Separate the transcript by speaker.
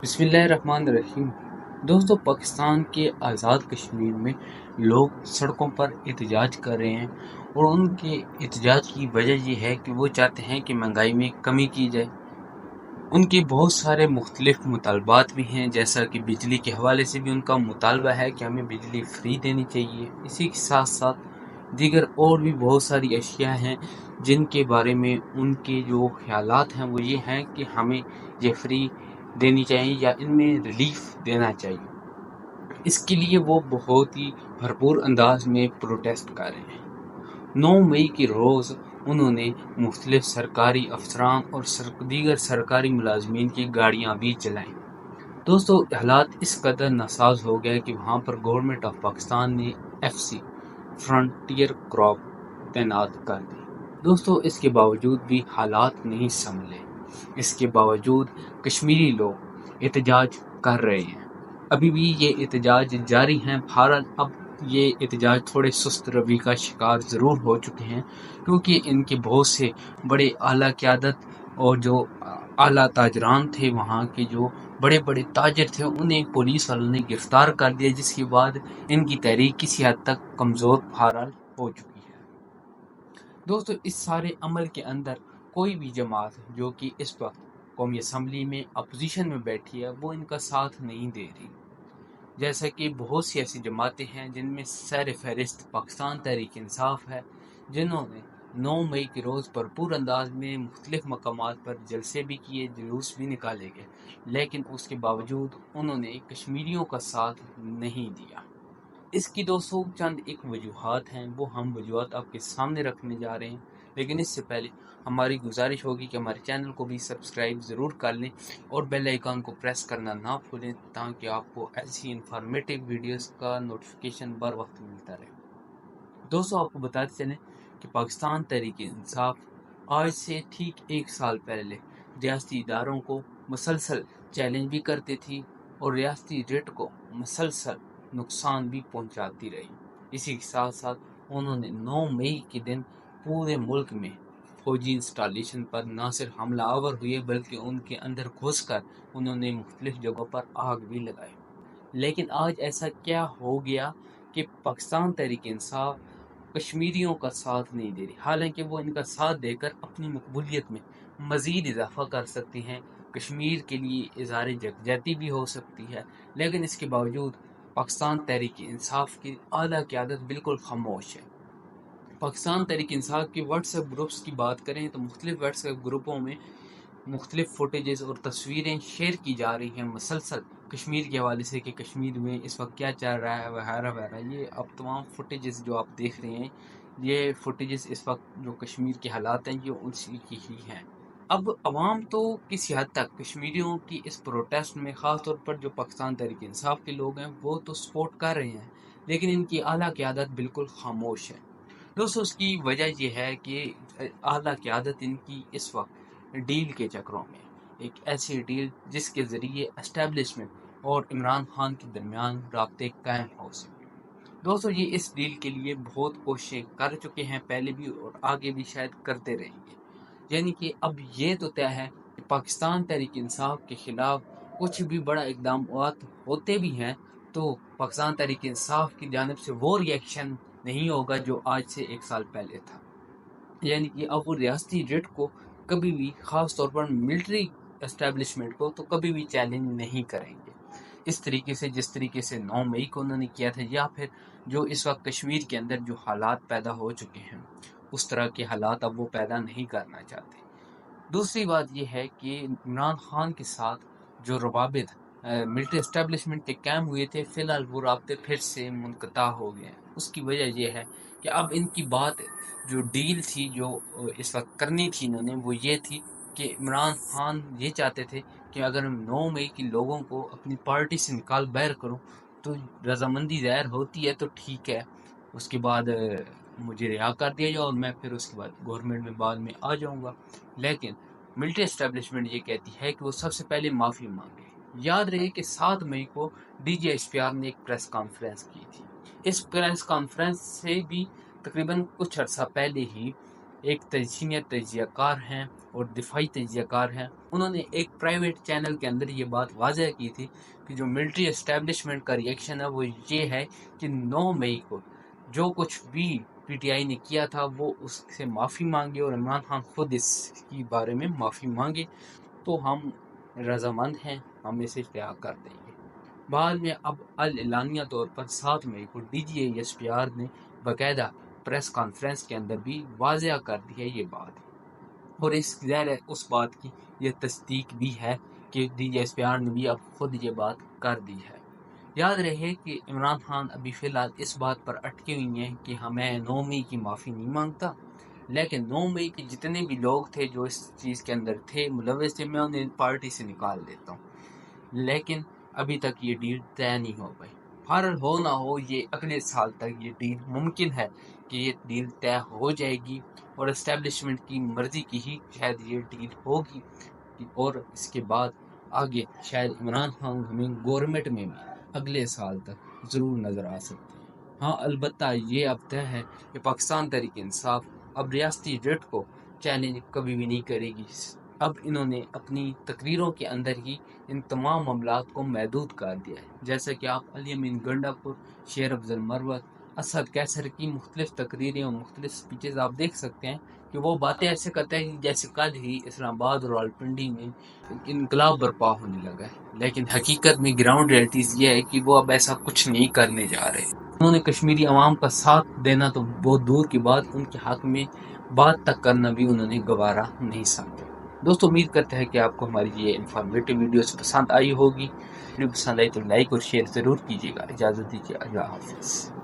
Speaker 1: बिस्मिल्लाहिर्रहमानिर्रहीम। दोस्तों, पाकिस्तान के आज़ाद कश्मीर में लोग सड़कों पर एहतजाज कर रहे हैं और उनके एहतजाज की वजह ये है कि वो चाहते हैं कि महंगाई में कमी की जाए। उनके बहुत सारे मुख्तलिफ मुतालबात भी हैं, जैसा कि बिजली के हवाले से भी उनका मुतालबा है कि हमें बिजली फ्री देनी चाहिए। इसी के साथ साथ दीगर और भी बहुत सारी अशिया हैं जिनके बारे में उनके जो ख्यालात हैं वो ये हैं कि हमें ये फ्री देनी चाहिए या इनमें रिलीफ देना चाहिए। इसके लिए वो बहुत ही भरपूर अंदाज में प्रोटेस्ट कर रहे हैं। 9 मई के रोज़ उन्होंने मुख्तलिफ सरकारी अफसरान और दीगर सरकारी मुलाजमीन की गाड़ियाँ भी चलाईं। दोस्तों, हालात इस कदर नासाज हो गए कि वहाँ पर गवर्नमेंट ऑफ पाकिस्तान ने FC फ्रंटियर क्रॉप तैनात कर दी। दोस्तों, इसके बावजूद भी हालात नहीं संभले। इसके बावजूद कश्मीरी लोग एहतजाज कर रहे हैं। अभी भी ये एहतजाज जारी हैं। भारत अब ये एहतजाज थोड़े सुस्त रवि का शिकार ज़रूर हो चुके हैं, क्योंकि इनके बहुत से बड़े आला क़यादत और जो आला ताजरान थे, वहाँ के जो बड़े बड़े ताजर थे, उन्हें पुलिस वालों ने गिरफ्तार कर दिया, जिसके बाद इनकी तहरीक किसी हद तक कमज़ोर बहरहाल हो चुकी है। दोस्तों, इस सारे अमल के अंदर कोई भी जमात जो कि इस वक्त कौमी असम्बली में अपोजिशन में बैठी है, वो इनका साथ नहीं दे रही। जैसा कि बहुत सी ऐसी जमातें हैं जिनमें सर फहरिस्त पाकिस्तान तहरीक इंसाफ है, जिन्होंने 9 मई के रोज़ भरपूर अंदाज में मुख्तलिफ मकामात पर जलसे भी किए, जुलूस भी निकाले गए, लेकिन उसके बावजूद उन्होंने कश्मीरियों का साथ नहीं दिया। इसकी दोस्तों चंद एक वजूहात हैं, वो हम वजूहात आपके सामने रखने जा रहे हैं। लेकिन इससे पहले हमारी गुजारिश होगी कि हमारे चैनल को भी सब्सक्राइब ज़रूर कर लें और बेल आइकन को प्रेस करना ना भूलें, ताकि आपको ऐसी इंफॉर्मेटिव वीडियोस का नोटिफिकेशन बर वक्त मिलता रहे। दोस्तों, आपको बताते चलें कि पाकिस्तान तहरीक इंसाफ आज से ठीक 1 साल पहले रियासती इदारों को मुसलसल चैलेंज भी करती थी और रियासती रेट को मुसलसल नुकसान भी पहुंचाती रही। इसी के साथ साथ उन्होंने 9 मई के दिन पूरे मुल्क में फौजी इंस्टॉलेशन पर न सिर्फ हमला आवर हुए, बल्कि उनके अंदर घुसकर उन्होंने मुख्तलिफ जगहों पर आग भी लगाई। लेकिन आज ऐसा क्या हो गया कि पाकिस्तान तहरीक इंसाफ कश्मीरियों का साथ नहीं दे रही, हालांकि वो इनका साथ देकर अपनी मकबूलियत में मज़ीद इजाफा कर सकती हैं, कश्मीर के लिए इज़हार यकजहती भी हो सकती है। लेकिन इसके बावजूद पाकिस्तान तहरीक इंसाफ की आला क़यादत बिल्कुल खामोश है। पाकिस्तान तहरीक इंसाफ के व्हाट्सएप ग्रुप्स की बात करें तो मुख्तलिफ व्हाट्सएप ग्रुपों में मुख्तलिफ फुटेजेस और तस्वीरें शेयर की जा रही हैं मुसलसल कश्मीर के हवाले से, कि कश्मीर में इस वक्त क्या चल रहा है वगैरह वगैरह। ये अब तमाम फुटेजेस जो आप देख रहे हैं, ये फुटेजेस इस वक्त जो कश्मीर के हालात हैं, ये उसी की ही हैं। अब अवाम तो किसी हद तक कश्मीरियों की इस प्रोटेस्ट में, ख़ास तौर पर जो पाकिस्तान तहरीक इंसाफ के लोग हैं, वो तो सपोर्ट कर रहे हैं, लेकिन इनकी आला क़यादत बिल्कुल खामोश है। दोस्तों, उसकी वजह यह है कि आला क़यादत इनकी इस वक्त डील के चक्रों में, एक ऐसी डील जिसके ज़रिए एस्टेब्लिशमेंट और इमरान खान के दरमियान राब्ते कायम हो सके। दोस्तों, ये इस डील के लिए बहुत कोशिशें कर चुके हैं पहले भी, और आगे भी शायद करते रहेंगे। यानी कि अब ये तो तय है कि पाकिस्तान तहरीक इंसाफ के ख़िलाफ़ कुछ भी बड़ा इक़दाम होते भी हैं तो पाकिस्तान तहरीक इंसाफ की जानिब से वो रिएक्शन नहीं होगा जो आज से 1 साल पहले था। यानी कि अब वो रियासती रेट को कभी भी, ख़ास तौर पर मिलिट्री एस्टेब्लिशमेंट को, तो कभी भी चैलेंज नहीं करेंगे इस तरीके से जिस तरीके से 9 मई को उन्होंने किया था, या फिर जो इस वक्त कश्मीर के अंदर जो हालात पैदा हो चुके हैं, उस तरह के हालात अब वो पैदा नहीं करना चाहते। दूसरी बात यह है कि इमरान खान के साथ जो रवाबित मिलिट्री एस्टेब्लिशमेंट के कायम हुए थे, फ़िलहाल वो राब्ते फिर से मुनक़ता हो गए हैं। उसकी वजह यह है कि अब इनकी बात, जो डील थी जो इस वक्त करनी थी इन्होंने, वो ये थी कि इमरान खान ये चाहते थे कि अगर मैं 9 मई के लोगों को अपनी पार्टी से निकाल बाहर करूं तो रजामंदी ज़ाहिर होती है तो ठीक है, उसके बाद मुझे रिहा कर दिया जाए और मैं फिर उसके बाद गवर्नमेंट में बाद में आ जाऊंगा। लेकिन मिलिट्री एस्टेब्लिशमेंट ये कहती है कि वो सबसे पहले माफ़ी मांगे। याद रहे कि 7 मई को DGHPR ने एक प्रेस कॉन्फ्रेंस की थी। इस प्रेस कॉन्फ्रेंस से भी तकरीबन कुछ अर्सा पहले ही एक सीनियर तजियाकार हैं اور دفاعی تجزیہ کار ہیں، انہوں نے ایک پرائیویٹ چینل کے اندر یہ بات واضح کی تھی کہ جو ملٹری اسٹیبلشمنٹ کا ریئیکشن ہے وہ یہ ہے کہ 9 مئی کو جو کچھ بھی پی ٹی آئی نے کیا تھا وہ اس سے معافی مانگے، اور عمران خان خود اس کی بارے میں معافی مانگے تو ہم رضامند ہیں، ہم اسے کیا کر دیں گے۔ بعد میں اب اعلانیہ طور پر 7 مئی کو D G A S P R نے باقاعدہ پریس کانفرنس کے اندر بھی واضح کر دی ہے یہ بات، اور ظاہر ہے اس بات کی یہ تصدیق بھی ہے کہ D G S P R نے بھی اب خود یہ بات کر دی ہے۔ یاد رہے کہ عمران خان ابھی فی الحال اس بات پر اٹکے ہوئی ہیں کہ ہمیں 9 مئی کی معافی نہیں مانگتا، لیکن 9 مئی کے جتنے بھی لوگ تھے جو اس چیز کے اندر تھے ملوث تھے، میں انہیں پارٹی سے نکال دیتا ہوں، لیکن ابھی تک یہ ڈیل طے نہیں ہو گئی۔ بہرحال ہو نہ ہو یہ اگلے سال تک یہ ڈیل ممکن ہے کہ یہ ڈیل طے ہو جائے گی، اور اسٹیبلشمنٹ کی مرضی کی ہی شاید یہ ڈیل ہوگی، اور اس کے بعد آگے شاید عمران خان ہمیں گورنمنٹ میں بھی اگلے سال تک ضرور نظر آ سکتے ہیں۔ ہاں البتہ یہ اب طے ہے کہ پاکستان تحریک انصاف اب ریاستی جٹ کو چیلنج کبھی بھی نہیں کرے گی۔ اب انہوں نے اپنی تقریروں کے اندر ہی ان تمام معاملات کو محدود کر دیا ہے، جیسا کہ آپ علی امین گنڈا پور، شیر افضل مروت، اسد کیسر کی مختلف تقریریں اور مختلف سپیچز آپ دیکھ سکتے ہیں کہ وہ باتیں ایسے کرتے ہیں جیسے کل ہی اسلام آباد اور راولپنڈی میں انقلاب برپا ہونے لگا ہے، لیکن حقیقت میں گراؤنڈ ریئلٹیز یہ ہے کہ وہ اب ایسا کچھ نہیں کرنے جا رہے۔ انہوں نے کشمیری عوام کا ساتھ دینا تو بہت دور کی بات، ان کے حق میں بات تک کرنا بھی انہوں نے گوارا نہیں سمجھا۔ دوستو امید کرتے ہیں کہ آپ کو ہماری یہ انفارمیٹیو ویڈیوز پسند آئی ہوگی۔ ویڈیو پسند آئی تو لائک اور شیئر ضرور کیجیے گا۔ اجازت دیجیے، اللہ حافظ۔